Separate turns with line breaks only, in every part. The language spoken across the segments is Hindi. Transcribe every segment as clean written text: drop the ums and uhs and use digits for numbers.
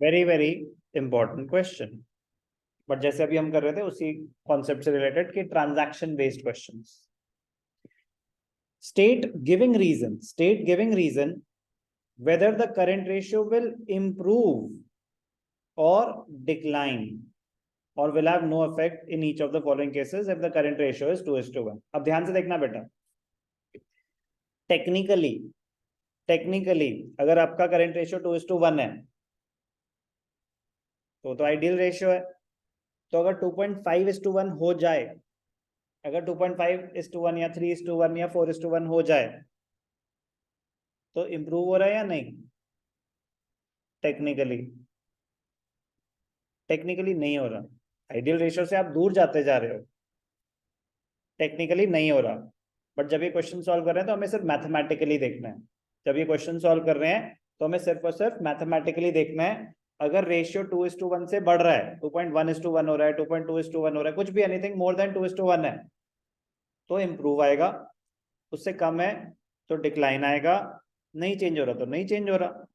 Very very important question. But जैसे अभी हम कर रहे थे उसी कॉन्सेप्ट से रिलेटेड कि transaction based questions. state giving reason whether the current ratio will improve or decline or will have no effect in each of the following cases if the current ratio is 2:1। अब ध्यान से देखना बेटा, टेक्निकली अगर आपका करंट रेशियो 2:1 है तो आइडियल रेशियो है। तो अगर 2.5:1 हो जाए, अगर 2.5:1 या 3:1 या 4:1 हो जाए तो इंप्रूव हो रहा है या नहीं? टेक्निकली नहीं हो रहा। आइडियल रेशियो से आप दूर जाते जा रहे हो, टेक्निकली नहीं हो रहा। बट जब ये क्वेश्चन सॉल्व कर रहे हैं तो हमें सिर्फ मैथमेटिकली देखना है। जब ये क्वेश्चन सॉल्व कर रहे हैं तो हमें सिर्फ और सिर्फ मैथमेटिकली देखना है। अगर रेशियो 2:1 से बढ़ रहा है, 2.1:1 हो रहा है, 2.2:1 हो रहा है, कुछ भी एनीथिंग मोर देन 2:1 है तो इंप्रूव आएगा, उससे कम है तो डिक्लाइन आएगा, नहीं चेंज हो रहा तो नहीं चेंज हो रहा।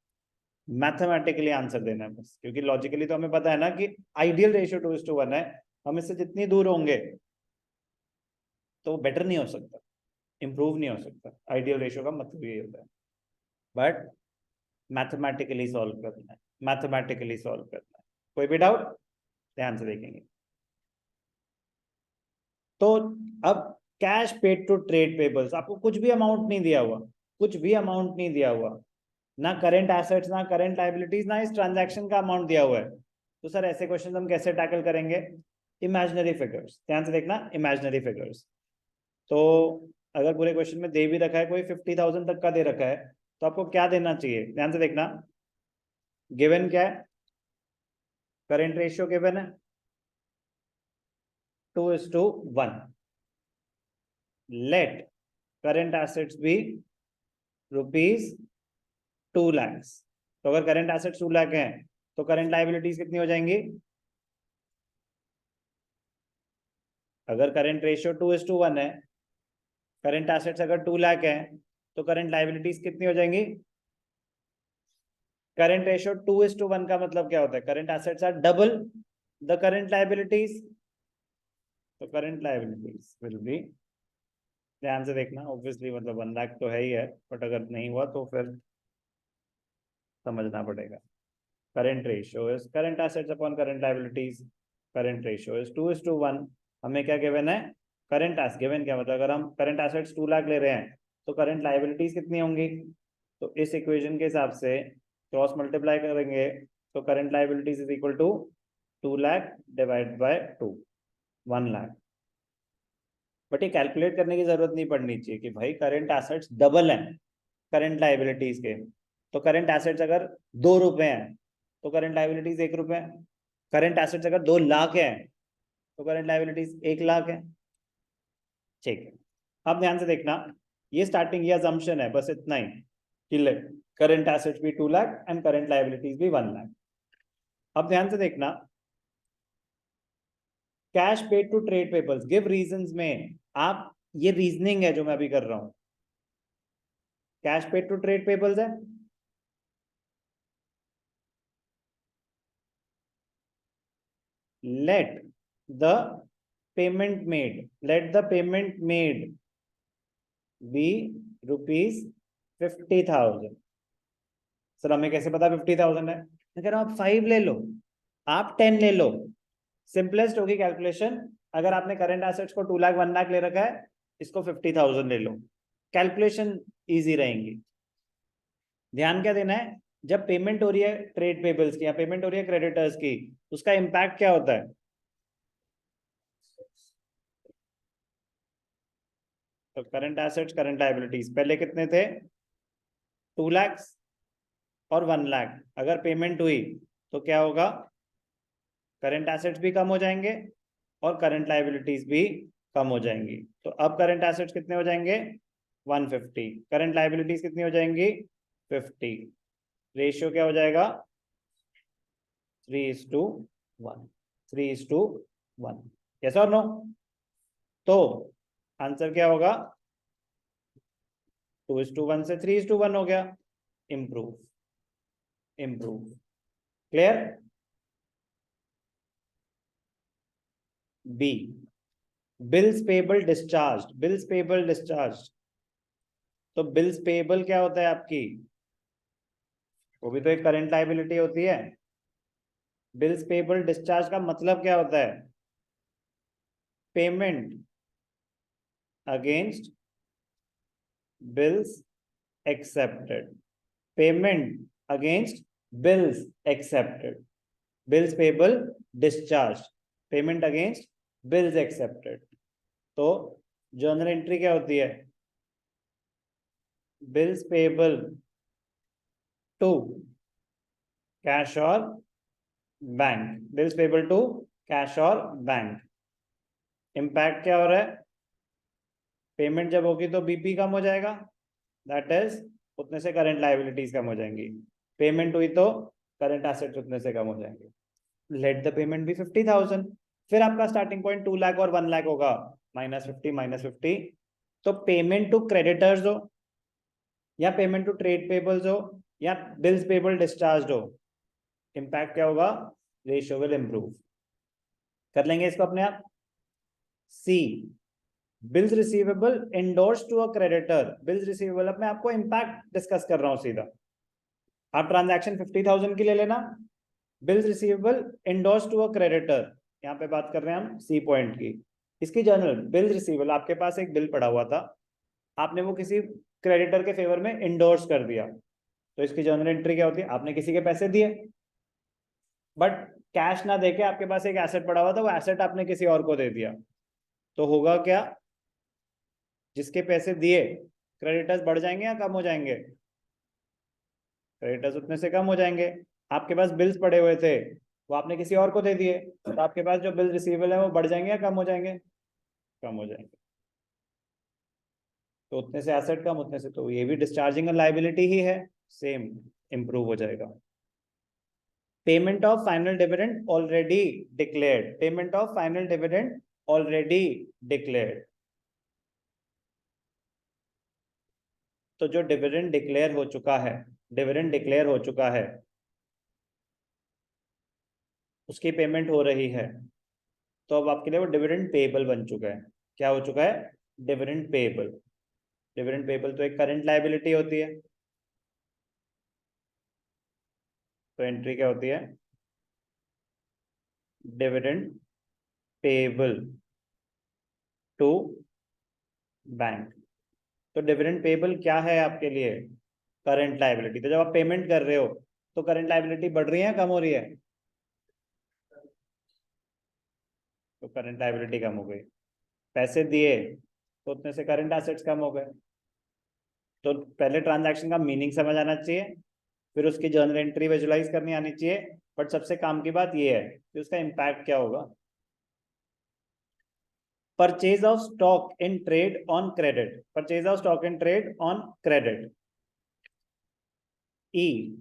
मैथमेटिकली आंसर देना है बस, क्योंकि लॉजिकली तो हमें पता है ना कि आइडियल रेशियो 2:1 है, हम इससे जितनी दूर होंगे तो बेटर नहीं हो सकता, इंप्रूव नहीं हो सकता। आइडियल रेशियो का मतलब ये होता है। बट मैथमेटिकली सॉल्व करना है, मैथमेटिकली सॉल्व करना है। कोई भी डाउट? ध्यान से देखेंगे। तो अब cash paid to trade payables, आपको कुछ भी अमाउंट नहीं दिया हुआ, कुछ भी अमाउंट नहीं दिया हुआ, ना करंट एसेट्स ना करंट लायबिलिटीज ना इस ट्रांजैक्शन का अमाउंट दिया हुआ है। तो सर ऐसे क्वेश्चन हम कैसे टैकल करेंगे? इमेजिनरी फिगर्स, ध्यान से देखना, इमेजिनरी फिगर्स। तो अगर पूरे क्वेश्चन में दे भी रखा है कोई 50,000 तक का दे रखा है तो आपको क्या देना चाहिए? ध्यान से देखना, गिवन क्या है? करंट रेशियो गिवन है 2:1। Let current assets be ₹2 lakh. तो अगर करंट एसेट्स 2 लाख हैं तो करंट लायबिलिटीज कितनी हो जाएंगी? अगर करंट रेशियो 2:1 है, करंट एसेट्स अगर 2 लाख है तो करंट लायबिलिटीज कितनी हो जाएंगी? करंट रेशियो 2:1 का मतलब क्या होता है? Current assets are double the current liabilities, तो करंट लायबिलिटीज विल बी, ध्यान से देखना, ऑब्वियसली मतलब 1 लाख तो है ही है, बट अगर नहीं हुआ तो फिर समझना पड़ेगा। Current ratio is current assets upon current liabilities, current ratio is 2:1। हमें क्या गिवन है? करंट एस गिवन क्या मतलब, अगर हम करंट एसेट्स 2 लाख ले रहे हैं तो करंट लायबिलिटीज कितनी होंगी? तो इस इक्वेशन के हिसाब से क्रॉस मल्टीप्लाई करेंगे तो current liabilities is equal to 2 lakh divide by 2, 1 lakh. But ये कैलकुलेट करने की जरूरत नहीं पड़नी चाहिए कि भाई करंट एसेट्स डबल हैं करंट लायबिलिटीज के। तो करंट एसेट्स अगर 2 रुपए हैं तो करंट लायबिलिटीज 1 रुपए है। करंट एसेट्स अगर 2 लाख है तो करंट लायबिलिटीज 1 लाख है। ठीक है, अब ध्यान से देखना, ये स्टार्टिंग ये अजम्पशन है, बस इतना ही कि करंट एसेट्स भी 2 लाख एंड करंट लायबिलिटीज भी 1 लाख। अब ध्यान से देखना, cash paid to trade payables give reasons में आप, ये रीजनिंग है जो मैं अभी कर रहा हूं। Cash paid to trade payables है, let the payment made be ₹50,000। Sir हमें कैसे पता 50,000 है? मैं कह रहा हूं आप 5 ले लो, आप 10 ले लो, सिंपलेस्ट होगी कैलकुलेशन। अगर आपने करंट एसेट्स को 2 लाख 1 लाख ले रखा है, इसको 50,000 ले लो, कैलकुलेशन इजी रहेंगी। ध्यान क्या देना है, जब पेमेंट हो रही है ट्रेड पेबल्स की या पेमेंट हो रही है क्रेडिटर्स की, उसका इंपैक्ट क्या होता है? तो करंट एसेट्स करंट लायबिलिटीज पहले कितने थे? 2 लाख और 1 लाख। अगर पेमेंट हुई तो क्या होगा? करंट एसेट्स भी कम हो जाएंगे और करंट लायबिलिटीज भी कम हो जाएंगी। तो अब करंट एसेट्स कितने हो जाएंगे? 150। करंट लायबिलिटीज कितनी हो जाएंगी? 50। रेशियो क्या हो जाएगा? 3:1, 3:1। यस और नो? तो आंसर क्या होगा? 2:1 से 3:1 हो गया। Improve, improve. Clear? B, bills payable discharge, bills payable discharge, तो बिल्स पेबल क्या होता है आपकी, वो भी तो एक करंट लायबिलिटी होती है। बिल्स पेबल डिस्चार्ज का मतलब क्या होता है, payment against bills accepted, payment against bills accepted, bills payable discharge, payment against bills accepted. तो जर्नल एंट्री क्या होती है, बिल्स पेबल टू कैश और bank, bills payable to cash और बैंक। इम्पैक्ट क्या हो रहा है, पेमेंट जब होगी तो बीपी कम हो जाएगा, दैट इज उतने से करंट लायबिलिटीज कम हो जाएंगी, पेमेंट हुई तो करंट एसेट्स उतने से कम हो जाएंगे। लेट द पेमेंट बी 50,000, फिर आपका स्टार्टिंग पॉइंट 2 लाख और 1 लाख होगा, -50 तो पेमेंट टू क्रेडिटर्स हो या पेमेंट टू ट्रेड पेबल्स हो या बिल्स पेबल डिस्चार्ज हो, इम्पैक्ट क्या होगा, रेशियो विल इंप्रूव। कर लेंगे इसको अपने आप। C, bills receivable endorse to a creditor, bills receivable, अब मैं आपको इम्पैक्ट डिस्कस कर रहा हूं सीधा, आप ट्रांजैक्शन 50,000 की ले लेना, bills receivable endorse to a creditor, यहाँ पे बात कर रहे हैं हम सी पॉइंट की। इसकी जर्नल बिल रिसीवेबल, आपके पास एक बिल पड़ा हुआ था, आपने वो किसी क्रेडिटर के फेवर में इंडोर्स कर दिया, तो इसकी जर्नल एंट्री क्या होती है, आपने किसी के पैसे दिए बट कैश ना देके आपके पास एक एसेट पड़ा हुआ था, वो एसेट आपने किसी और को दे दिया, तो होगा क्या, जिसके पैसे दिए क्रेडिटर्स बढ़ जाएंगे या कम हो जाएंगे, क्रेडिटर्स उतने से कम हो जाएंगे। आपके पास बिल्स पड़े हुए थे, वो आपने किसी और को दे दिए, तो आपके पास जो बिल रिसीवेबल है वो बढ़ जाएंगे या कम हो जाएंगे, कम हो जाएंगे, तो उतने से एसेट कम, उतने से, तो ये भी डिस्चार्जिंग लायबिलिटी ही है, सेम इंप्रूव हो जाएगा। Payment of final dividend already declared, payment of final dividend already declared, तो जो डिविडेंड डिक्लेयर हो चुका है, डिविडेंड डिक्लेयर हो चुका है उसकी पेमेंट हो रही है, तो अब आपके लिए वो डिविडेंड पेएबल बन चुका है। क्या हो चुका है, डिविडेंड पेएबल। डिविडेंड पेएबल तो एक करंट लायबिलिटी होती है, तो एंट्री क्या होती है, डिविडेंड पेएबल टू बैंक। तो डिविडेंड पेएबल क्या है आपके लिए, करंट लायबिलिटी। तो जब आप पेमेंट कर रहे हो तो करंट लायबिलिटी बढ़ रही है कम हो रही है, तो करंट लायबिलिटी कम हो गई, पैसे दिए तो उतने से करंट एसेट्स कम हो गए। तो पहले ट्रांजैक्शन का मीनिंग समझ आना चाहिए, फिर उसकी जर्नल एंट्री विजुलाइज करनी आनी चाहिए, बट सबसे काम की बात यह है कि उसका इम्पैक्ट क्या होगा। Purchase of stock in trade on credit, purchase of stock in trade on credit, ई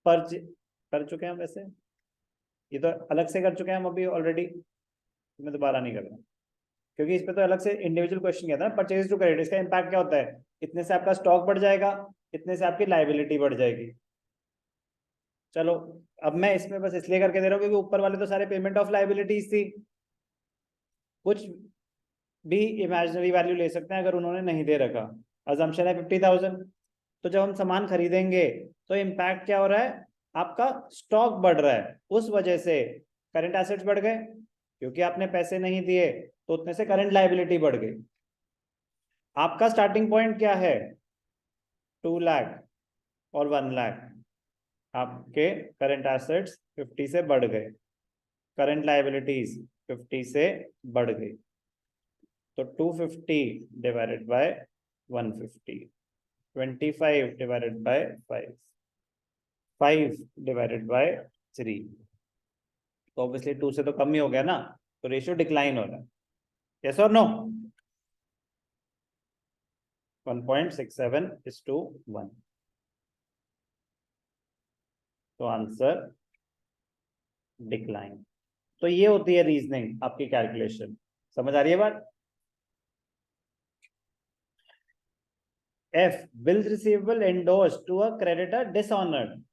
परच कर चुके हैं वैसे, ये तो अलग से कर चुके हैं हम अभी ऑलरेडी, मैं दोबारा नहीं कर रहा क्योंकि इस पे तो अलग से इंडिविजुअल क्वेश्चन किया था। परचेज टू क्रेडिट, इसका इम्पैक्ट क्या होता है, इतने से आपका स्टॉक बढ़ जाएगा, इतने से आपकी लायबिलिटी बढ़ जाएगी। चलो, अब मैं इसमें बस इसलिए करके दे रहा हूँ क्योंकि ऊपर वाले तो सारे पेमेंट ऑफ लायबिलिटीज थी, कुछ भी इमेजिनरी वैल्यू ले सकते हैं अगर उन्होंने नहीं दे रखा। अजम्पशन है 50,000, तो जब हम सामान खरीदेंगे तो इम्पैक्ट क्या हो रहा है, आपका स्टॉक बढ़ रहा है, उस वजह से करंट एसेट्स बढ़ गए, क्योंकि आपने पैसे नहीं दिए तो उतने से करंट लायबिलिटी बढ़ गई। आपका स्टार्टिंग पॉइंट क्या है, 2 लाख और 1 लाख, आपके करंट एसेट्स 50 से बढ़ गए, करंट लायबिलिटीज 50 से बढ़ गई, तो 250 divided by 150, 25 divided by 5, 5 divided by 3, तो ऑब्वियसली 2 से तो कम ही हो गया ना, तो रेशियो डिक्लाइन हो रहा है, यस और नो, 1.67:1, तो आंसर डिक्लाइन। तो ये होती है रीजनिंग आपकी, कैलकुलेशन समझ आ रही है बात। F, bills receivable endorse to a creditor dishonoured,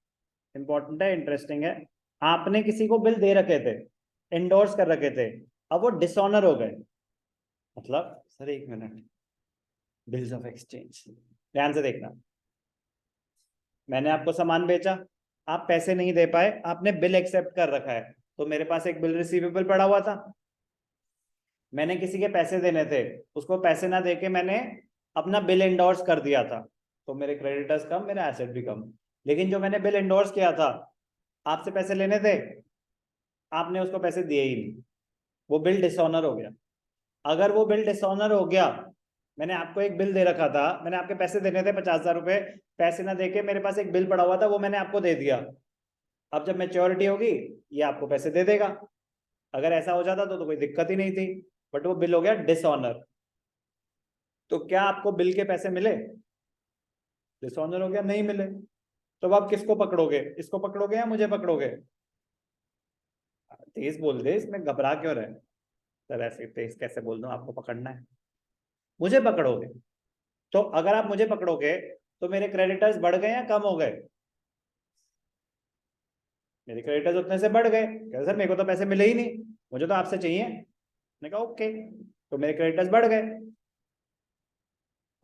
important है, इंटरेस्टिंग है। आपने किसी को बिल दे रखे थे, इंडोर्स कर रखे थे, अब वो डिसऑनर हो गए, मतलब सर एक मिनट, बिल्स ऑफ एक्सचेंज, ध्यान से देखना। मैंने आपको सामान बेचा, आप पैसे नहीं दे पाए, आपने बिल एक्सेप्ट कर रखा है, तो मेरे पास एक बिल रिसीवेबल पड़ा हुआ था। मैंने किसी के पैसे देने थे, उसको पैसे ना देके मैंने अपना बिल इंडोर्स कर दिया था, तो मेरे क्रेडिटर्स कम, मेरा एसेट भी कम। लेकिन जो मैंने बिल इंडोर्स किया था, आपसे पैसे लेने थे, आपने उसको पैसे दिए ही नहीं, वो बिल डिसऑनर हो गया। अगर वो बिल डिसऑनर हो गया, मैंने आपको एक बिल दे रखा था, मैंने आपके पैसे देने थे 50,000 रुपए, पैसे ना देके मेरे पास एक बिल पड़ा हुआ था, वो मैंने आपको दे दिया। अब जब मैच्योरिटी होगी, ये आपको पैसे दे देगा। अगर ऐसा हो जाता तो कोई दिक्कत ही नहीं थी, बट वो बिल हो गया डिसऑनर। तो क्या आपको बिल के पैसे मिले? डिसऑनर हो गया, नहीं मिले। तो अब आप किसको पकड़ोगे, इसको पकड़ोगे या मुझे पकड़ोगे? तेज बोल दे, इसमें घबरा क्यों रहे? सर ऐसे तेज कैसे बोल दूं, आपको पकड़ना है, मुझे पकड़ोगे। तो अगर आप मुझे पकड़ोगे तो मेरे क्रेडिटर्स बढ़ गए या कम हो गए? मेरे क्रेडिटर्स उतने से बढ़ गए। कहते सर मेरे को तो पैसे मिले ही नहीं, मुझे तो आपसे चाहिए। मैंने कहा ओके, तो मेरे क्रेडिटर्स बढ़ गए,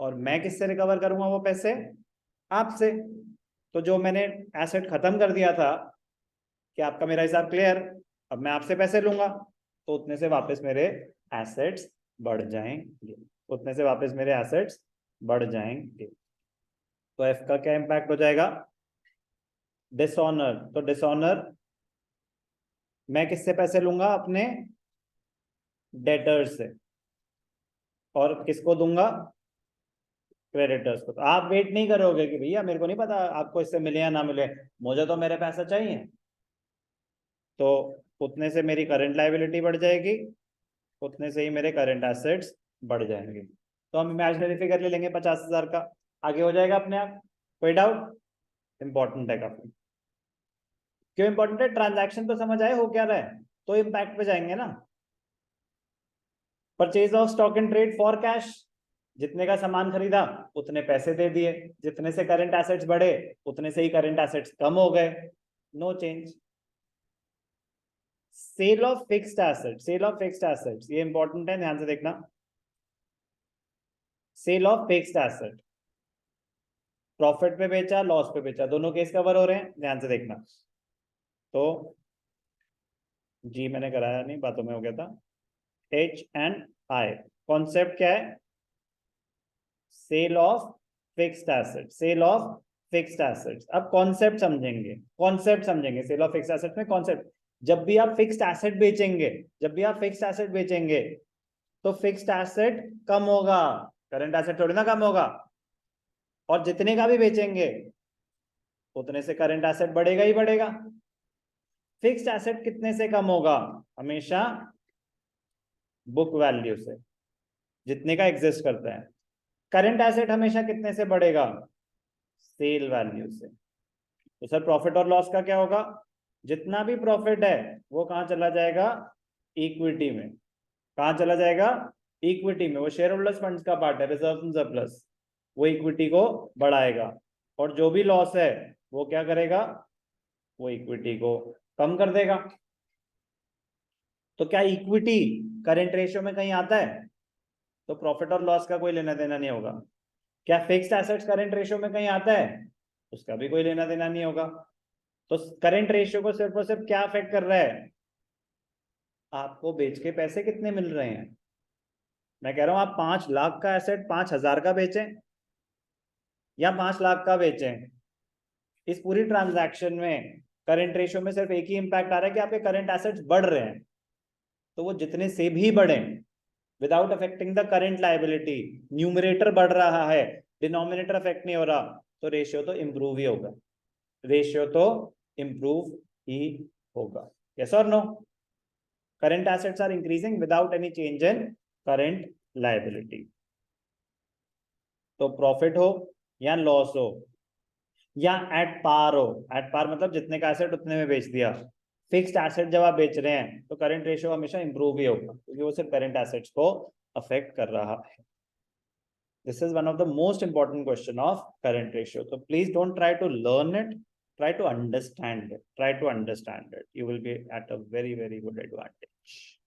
और मैं किससे रिकवर करूंगा वो पैसे? आपसे। तो जो मैंने एसेट खत्म कर दिया था, कि आपका मेरा हिसाब क्लियर, अब मैं आपसे पैसे लूंगा, तो उतने से वापस मेरे एसेट्स बढ़ जाएंगे, उतने से वापस मेरे एसेट्स बढ़ जाएंगे। तो एफ का क्या इंपैक्ट हो जाएगा? डिसऑनर। तो डिसऑनर, मैं किससे पैसे लूंगा? अपने डेटर्स से। और किसको दूंगा? क्रेडिटर्स को। तो आप वेट नहीं करोगे कि भैया मेरे को नहीं पता आपको इससे मिले या ना मिले, मुझे तो मेरे पैसा चाहिए। तो उतने से मेरी करंट लायबिलिटी बढ़ जाएगी, उतने से ही मेरे करंट एसेट्स बढ़ जाएंगे। तो हम इमेजिनरी फिगर ले लेंगे 50,000 का, आगे हो जाएगा अपने आप। कोई डाउट? इंपॉर्टेंट है काफी। क्यों इंपॉर्टेंट है? ट्रांजैक्शन तो समझ आए हो क्या रहा है, तो इम्पैक्ट पे जाएंगे ना। Purchase of stock in trade for cash, जितने का सामान खरीदा उतने पैसे दे दिए, जितने से करंट एसेट्स बढ़े उतने से ही करंट एसेट्स कम हो गए, no change. Sale of fixed asset, sale of fixed assets ये इंपॉर्टेंट है, ध्यान से देखना। Sale of fixed asset, profit पे बेचा, लॉस पे बेचा, दोनों केस कवर हो रहे हैं, ध्यान से देखना। तो जी मैंने कराया नहीं, बातों में हो गया था। एच एंड आई, कॉन्सेप्ट क्या है? Sale of fixed asset, sale of fixed assets. अब कॉन्सेप्ट समझेंगे, कॉन्सेप्ट समझेंगे सेल ऑफ फिक्स्ड एसेट में। कॉन्सेप्ट, जब भी आप फिक्स्ड एसेट बेचेंगे, जब भी आप फिक्स्ड एसेट बेचेंगे, तो फिक्स्ड एसेट कम होगा, करंट एसेट थोड़ी ना कम होगा। और जितने का भी बेचेंगे उतने से करंट एसेट बढ़ेगा ही बढ़ेगा। फिक्स्ड एसेट कितने से कम होगा? हमेशा बुक वैल्यू से, जितने का एग्जिस्ट करता है। करंट एसेट हमेशा कितने से बढ़ेगा? सेल वैल्यू से। तो सर प्रॉफिट और लॉस का क्या होगा? जितना भी प्रॉफिट है वो कहां चला जाएगा? इक्विटी में। कहां चला जाएगा? इक्विटी में। वो शेयर होल्डर्स फंड्स का पार्ट है, रिजर्व एंड सरप्लस, वो इक्विटी को बढ़ाएगा। और जो भी लॉस है वो क्या करेगा? वो इक्विटी को कम कर देगा। तो क्या इक्विटी करंट रेशियो में कहीं आता है? तो प्रॉफिट और लॉस का कोई लेना देना नहीं होगा। क्या फिक्स्ड एसेट्स करंट रेशियो में कहीं आता है? उसका भी कोई लेना देना नहीं होगा। तो करंट रेशियो को सिर्फ और सिर्फ क्या अफेक्ट कर रहा है? आपको बेच के पैसे कितने मिल रहे हैं। मैं कह रहा हूं आप 5 लाख का एसेट 5,000 का बेचें या 5 लाख का बेचें, इस पूरी ट्रांजैक्शन में करंट रेशियो में सिर्फ एक ही इंपैक्ट आ रहा है कि आपके करंट एसेट्स बढ़ रहे हैं। तो वो जितने से भी बढ़े, without affecting the current liability, numerator बढ़ रहा है, डिनोमिनेटर अफेक्ट नहीं हो रहा, तो रेशियो तो इंप्रूव ही होगा, रेशियो तो इंप्रूव ही होगा। यस और no? Current assets are increasing without any change in current liability. तो प्रॉफिट हो या लॉस हो या एट पार हो, एट पार मतलब जितने का एसेट उतने में बेच दिया, फिक्स्ड एसेट जब आप बेच रहे हैं तो करंट रेशियो हमेशा इंप्रूव ही होगा, क्योंकि वो सिर्फ करंट एसेट्स को अफेक्ट कर रहा है। This is one of the most important question of current ratio. So please don't try to learn it. try to understand it. Try to understand it. You will be at a very, very good advantage.